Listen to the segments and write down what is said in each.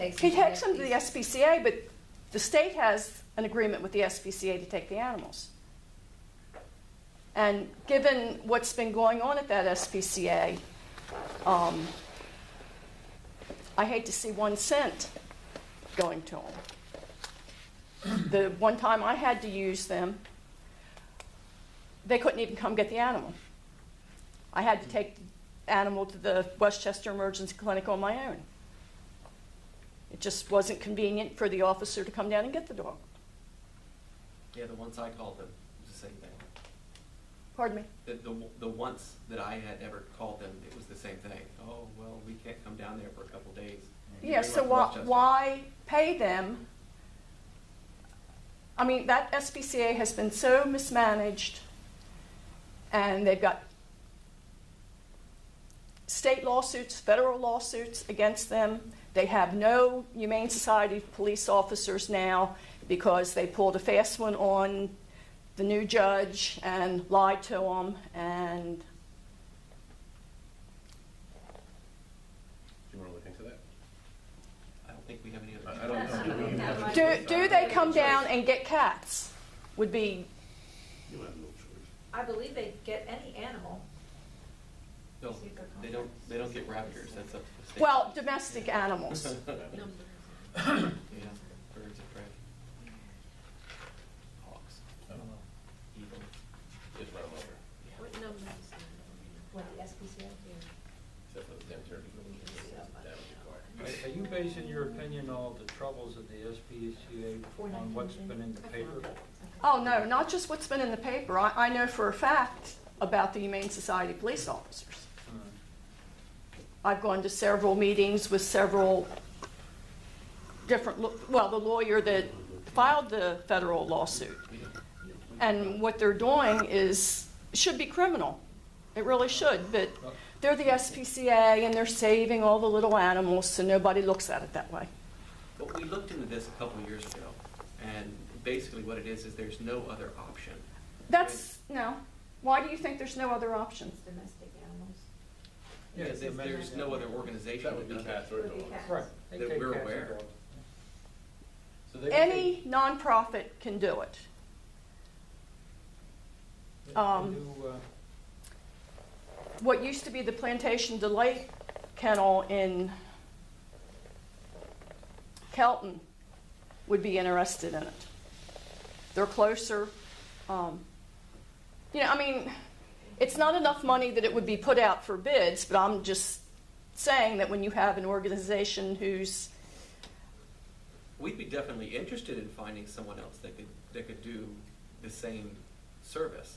takes He them to takes them to the SPCA, but the state has an agreement with the SPCA to take the animals. And given what's been going on at that SPCA, I hate to see 1 cent going to them. The one time I had to use them, they couldn't even come get the animal. I had to take the animal to the Westchester Emergency Clinic on my own. It just wasn't convenient for the officer to come down and get the dog. Yeah, the ones I called them, it was the same thing. Pardon me? The once that I had ever called them, it was the same thing. Oh, well, we can't come down there for a couple days. Yeah, They so left Westchester. why pay them? I mean, that SPCA has been so mismanaged, and they've got state lawsuits, federal lawsuits against them. They have no Humane Society police officers now because they pulled a fast one on the new judge and lied to them. And Do you want to look into that? I don't think we have any other. I don't know. do they come down and get cats? Would be You have no choice. I believe they get any animal. No, they don't get raptors, that's up to the state. well domestic animals. Yeah, birds of prey. Hawks, I don't know. eagles. Just run them over. What number is that? What, the SPCA? Except for the damn turkey. That would be quiet. Are you basing your opinion on the troubles of the SPCA on what's been in the paper? Oh, no, not just what's been in the paper. I know for a fact about the Humane Society police officers. I've gone to several meetings with several different, the lawyer that filed the federal lawsuit. And what they're doing should be criminal. It really should, but they're the SPCA and they're saving all the little animals, so nobody looks at it that way. But we looked into this a couple of years ago, and basically what it is there's no other option. No. Why do you think there's no other option? Domestic animals. Because if there's no other organization That would be does cats it. or Would be dogs. cats. Right. They That take we're cats and aware. dogs. So they would Any nonprofit can do it. They Um, do, What used to be the Plantation Delight Kennel in Kelton would be interested in it. They're closer. It's not enough money that it would be put out for bids, but I'm just saying that when you have an organization who's, We'd be definitely interested in finding someone else that could do the same service.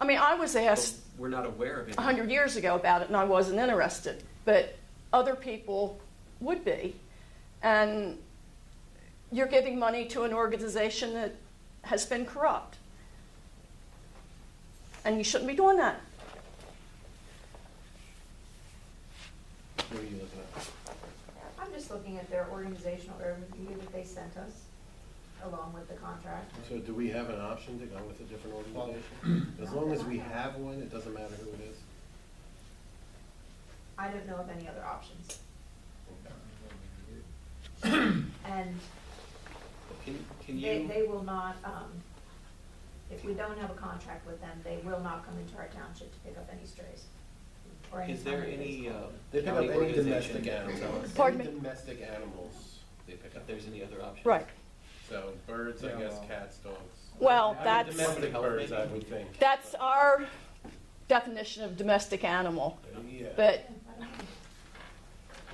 I was But asked we're not aware of it. 100 years ago about it and I wasn't interested, but other people would be. And you're giving money to an organization that has been corrupt. And you shouldn't be doing that. What are you looking at? I'm just looking at their organizational overview that they sent us, along with the contract. So do we have an option to go with a different organization? As long as we have one, it doesn't matter who it is? I don't know of any other options. Okay. And Can you? they will not, if we don't have a contract with them, they will not come into our township to pick up any strays. Or Is there kind of any, baseball. They pick up county any organization domestic that animals. tells us Pardon Any me? domestic animals, they pick if up. there's any other options? Right. So birds, I Yeah, guess, well. cats, dogs. Well, I mean, that's domestic birds, I would think. that's our definition of domestic animal. Yeah. But, Well,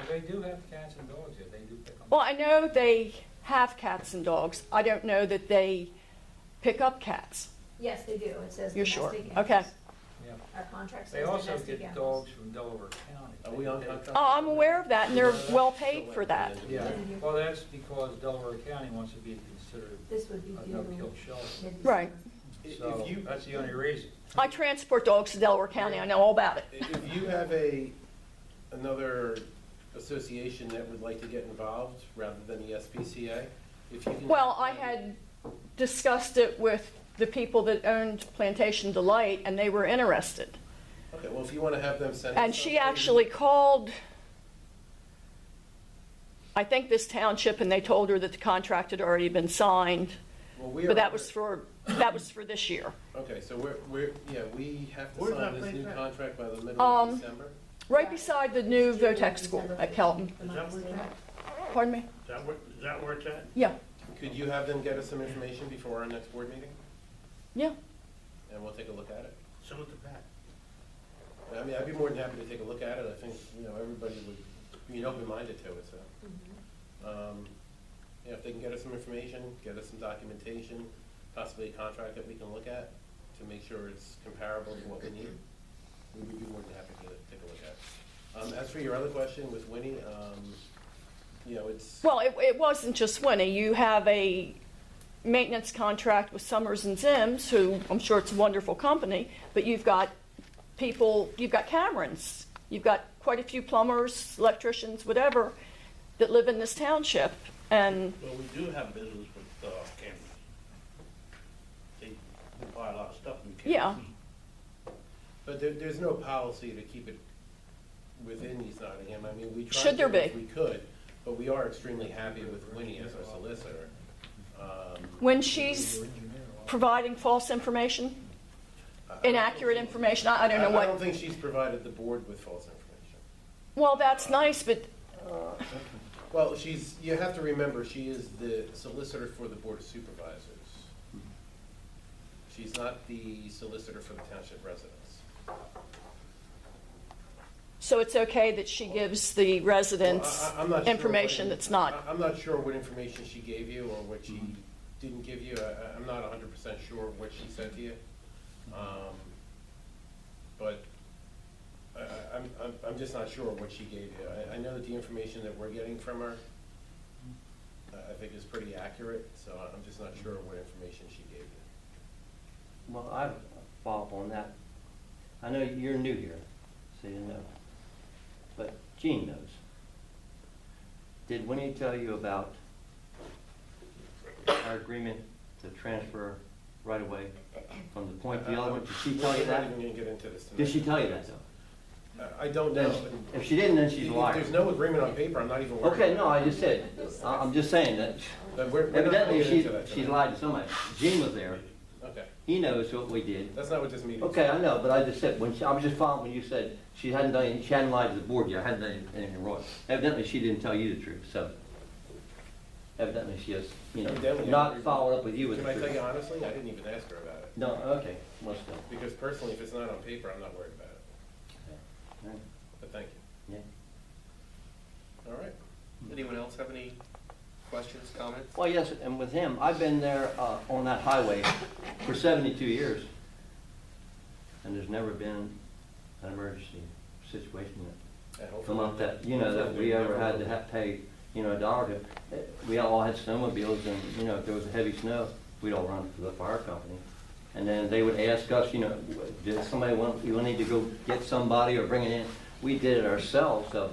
they do have cats and dogs here, they do pick them. well, I know they have cats and dogs. I don't know that they pick up cats. Yes, they do. It says You're sure? domestic Okay. animals. Yeah. Our contract They says also domestic get animals. dogs from Delaware County. Are we on contract? Oh, I'm aware of that, and they're well paid for that. Yeah, well, that's because Delaware County wants to be considered This would be a due no-kill shelter. mid-December. Right. So that's the only reason. I transport dogs to Delaware County. I know all about it. If you have another association that would like to get involved rather than the SPCA, if you can. Well, I had discussed it with the people that owned Plantation Delight, and they were interested. Okay, well, if you want to have them send. And us she something- actually called I think this township, and they told her that the contract had already been signed, Well, we but are- that was for this year. Okay, so we have to Where's sign that this place new at? contract by the middle of Um, December? Right beside the new Votech school at Kelton. Is that where it's at? Pardon me? Is that where it's at? Yeah, Could you have them get us some information before our next board meeting? yeah. And we'll take a look at it? Send it to Pat. I mean, I'd be more than happy to take a look at it. I think, everybody would be open-minded to it, so. If they can get us some information, get us some documentation, possibly a contract that we can look at to make sure it's comparable to what we need, we would be more than happy to take a look at it. As for your other question with Winnie, it's. Well, it wasn't just Winnie. You have a maintenance contract with Summers and Zims, who I'm sure it's a wonderful company, but you've got Camerons. You've got quite a few plumbers, electricians, whatever, that live in this township. And Well, we do have business with cameras. They buy a lot of stuff in cameras. yeah, But there's no policy to keep it within East Nottingham. I mean, we tried Should there to if be? we could, but we are extremely happy with Winnie as our solicitor. when she's providing false information, inaccurate information, I don't know I don't what. think she's provided the board with false information. Well, that's nice, but Well, you have to remember, she is the solicitor for the Board of Supervisors. She's not the solicitor for the township residents. so it's okay that she gives the residents Well, I'm not sure information what- that's not. I'm not sure what information she gave you or what she didn't give you. I'm not 100% sure what she said to you. But I'm just not sure what she gave you. I know that the information that we're getting from her, I think is pretty accurate, so I'm just not sure what information she gave you. Well, I follow up on that. I know you're new here, so you know. But Gene knows. Did Winnie tell you about our agreement to transfer right away from the point to the other one? Did she tell you that? We're not even gonna get into this tonight. Did she tell you that though? I don't know. If she didn't, then she's a If liar. there's no agreement on paper, I'm not even worried. Okay, no, I just said, I'm just saying that But we're not gonna evidently get into that she tonight. lied to somebody. Gene was there. Okay, He knows what we did. that's not what this meeting is. Okay, I know, but I just said, I was just following when you said she hadn't lied to the board yet, hadn't done anything wrong. Evidently, she didn't tell you the truth, so evidently she has, Evidently, not followed up with you with Can the I tell you truth. honestly, I didn't even ask her about it. No, okay, well, still. Because personally, if it's not on paper, I'm not worried about it. Right. But thank you. Yeah. All right. Anyone else have any questions, comments? Well, yes, and with him, I've been there on that highway for 72 years, and there's never been an emergency situation that And hopefully come up that, hopefully that we there ever never had will to be. have pay, $1 to. We all had snowmobiles and, if there was a heavy snow, we'd all run to the fire company. And then they would ask us, did somebody you need to go get somebody or bring it in? We did it ourselves, so,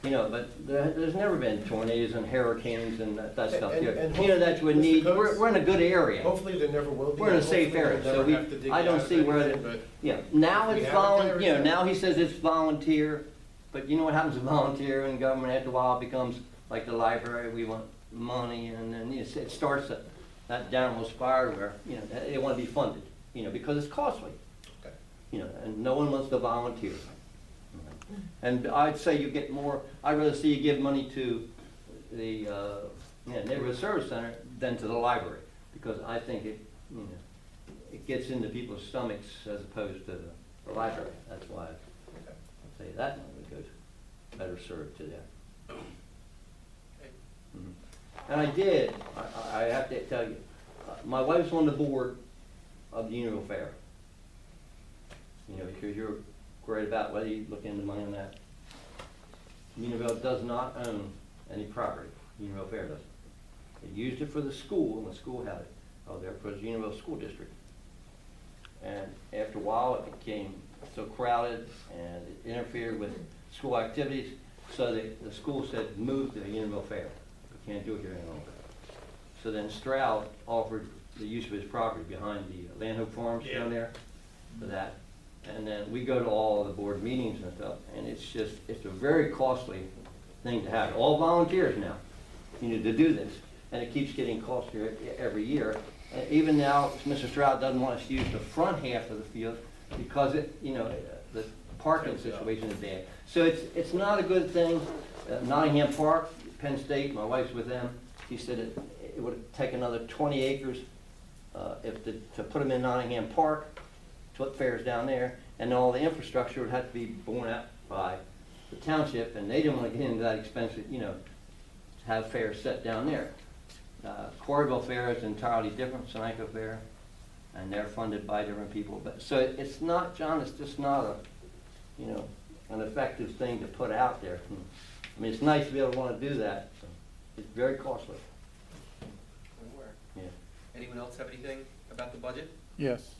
but there's never been tornadoes and hurricanes and that stuff And- here. and That you would Mr. need, Coates, we're in a good area. Hopefully there never will be. We're in a and safe hopefully area, we'll so never have to dig I you don't out of see where, anything, but yeah, now if we it's have it there, volunteer, it's now there. he says it's volunteer, but you know what happens with volunteer in government after a while, it becomes like the library, we want money, and then it starts that downward spiral where, they want to be funded, because it's costly, Okay. and no one wants to volunteer. And I'd say you get more, I'd rather see you give money to the, neighborhood service center than to the library, because I think it gets into people's stomachs as opposed to the library. That's why I say that money goes better served to them. Mhm. And I have to tell you, my wife's on the board of the Unionville Fair. Because you're worried about whether you look into money on that. Unionville does not own any property. Unionville Fair doesn't. It used it for the school, and the school had it out there for the Unionville School District. And after a while, it became so crowded and it interfered with school activities, so the school said, move to the Unionville Fair. We can't do it here any longer. So then Stroud offered the use of his property behind the Land Hope Farms down there for that. And then we go to all of the board meetings and stuff, and it's a very costly thing to have. All volunteers now. to do this. And it keeps getting costlier every year. Even now, Mr. Stroud doesn't want us to use the front half of the field because the parking situation is bad. So it's not a good thing. Nottingham Park, Penn State, my wife's with them. She said it would take another 20 acres to put them in Nottingham Park, to put fairs down there, and all the infrastructure would have to be borne out by the township, and they didn't want to get into that expensive, to have fairs set down there. Corryville Fair is entirely different, Sunoco Fair, and they're funded by different people. But so it's not, John, it's just not an effective thing to put out there. I mean, it's nice to be able to want to do that. So it's very costly. Yeah. Anyone else have anything about the budget? Yes.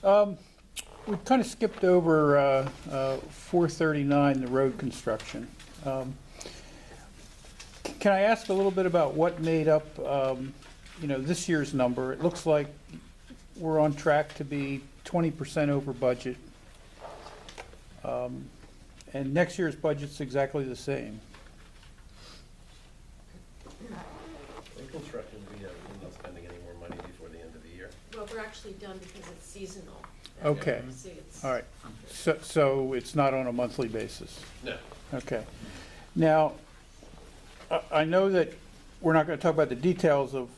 We kind of skipped over 439, the road construction. Can I ask a little bit about what made up, this year's number? It looks like we're on track to be 20% over budget. And next year's budget's exactly the same. In construction, we're not spending any more money before the end of the year. Well, we're actually done because it's seasonal. Okay. See, it's- All right. So it's not on a monthly basis? No. Okay. Now, I know that we're not going to talk about the details of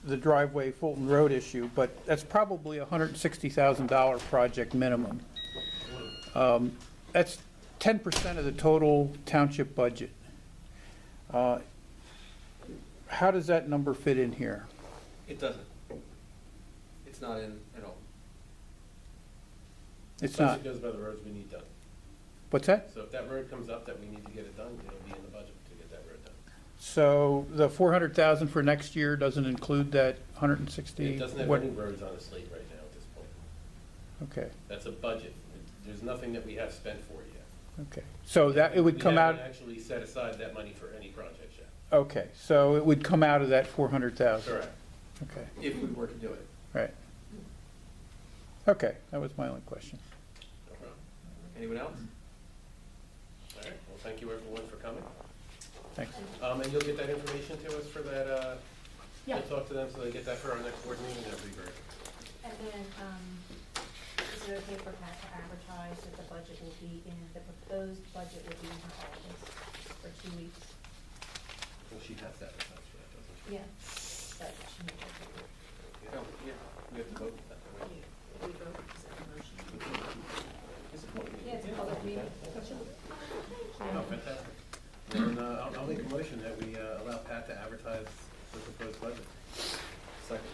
the driveway Fulton Road issue, but that's probably a $160,000 project minimum. That's 10% of the total township budget. How does that number fit in here? It doesn't. It's not in at all. It's not. It goes by the roads we need done. What's that? So if that road comes up that we need to get it done, it'll be in the budget to get that road done. So the 400,000 for next year doesn't include that 160? It doesn't have What- any roads on the slate right now at this point. Okay, That's a budget. There's nothing that we have spent for it yet. okay. So that, it would come out, We haven't actually set aside that money for any projects yet. okay, so it would come out of that 400,000? Correct. Okay, If we were to do it. right. Okay, that was my only question. No problem. Anyone else? All right, well, thank you everyone for coming. Thanks. And you'll get that information to us for that, Yeah. we'll talk to them so they get that for our next board meeting, that'd be great. And then, is it okay for Pat to advertise that the budget will be the proposed budget will be in her office for 2 weeks? Well, she has that with us for that, doesn't she? Yeah. That she may have to do. Oh, yeah, we have to vote that way. We vote, is that a motion? It's a public meeting. Yeah, it's a public meeting. Oh, fantastic. Then, I'll make a motion that we allow Pat to advertise the proposed budget. Second.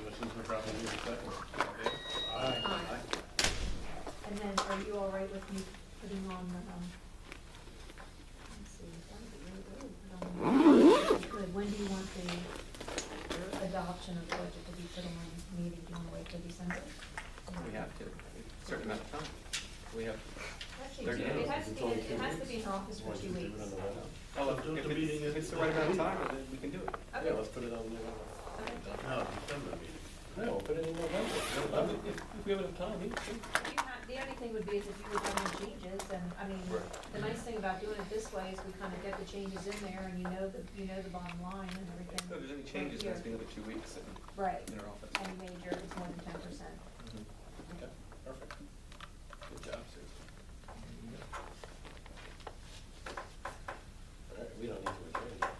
Motion's been properly moved and seconded. All in favor? Aye. And then, are you all right with me putting on the, let's see, that would be really good. Put on the- Good, when do you want the adoption of the budget to be put on the meeting? Do you want to wait till December? We have to, a certain amount of time. We have, Actually, it has to be in her office for 2 weeks. oh, if it's the right amount of time, then we can do it. Okay. Yeah, let's put it on the, no, December meeting. No, put it in November. If we have enough time, we can. The only thing would be is if you were having changes, and, I mean, Right. the nice thing about doing it this way is we kind of get the changes in there, and you know the bottom line and everything. If there's any changes, Right that's here. been another 2 weeks Right, in our office. any major, it's more than 10%. Okay, perfect. Good job, Susan. All right, we don't need to adjourn yet.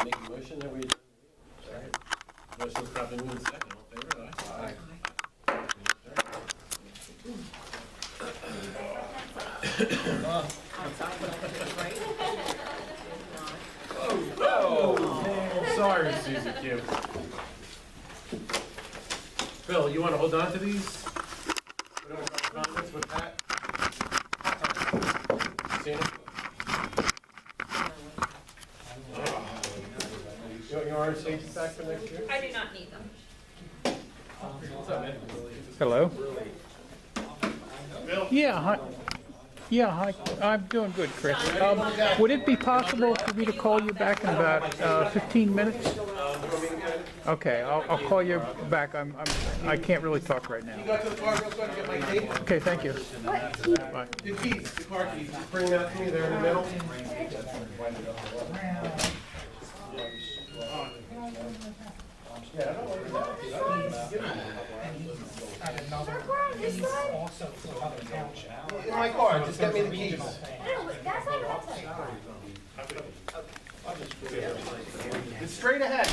Make a motion that we adjourn the meeting. Motion's probably moved and second. All in favor? Aye. Outside, but I did it right. Oh, sorry, Susan Q. Bill, you want to hold on to these? We don't have comments with Pat? Seen it? You want to take back for next year? I do not need them. What's up, man? Hello? Bill? Yeah, hi. Yeah, hi. I'm doing good, Chris. Would it be possible for me to call you back in about 15 minutes? want me to get it? Okay, I'll call you back. I can't really talk right You now. go to the car real quick and get my tape? Okay, thank you. Bye. The keys, the car keys, just bring that to me, they're in the middle. Yeah, I don't worry about it. In my car, just get me the keys. It's straight ahead.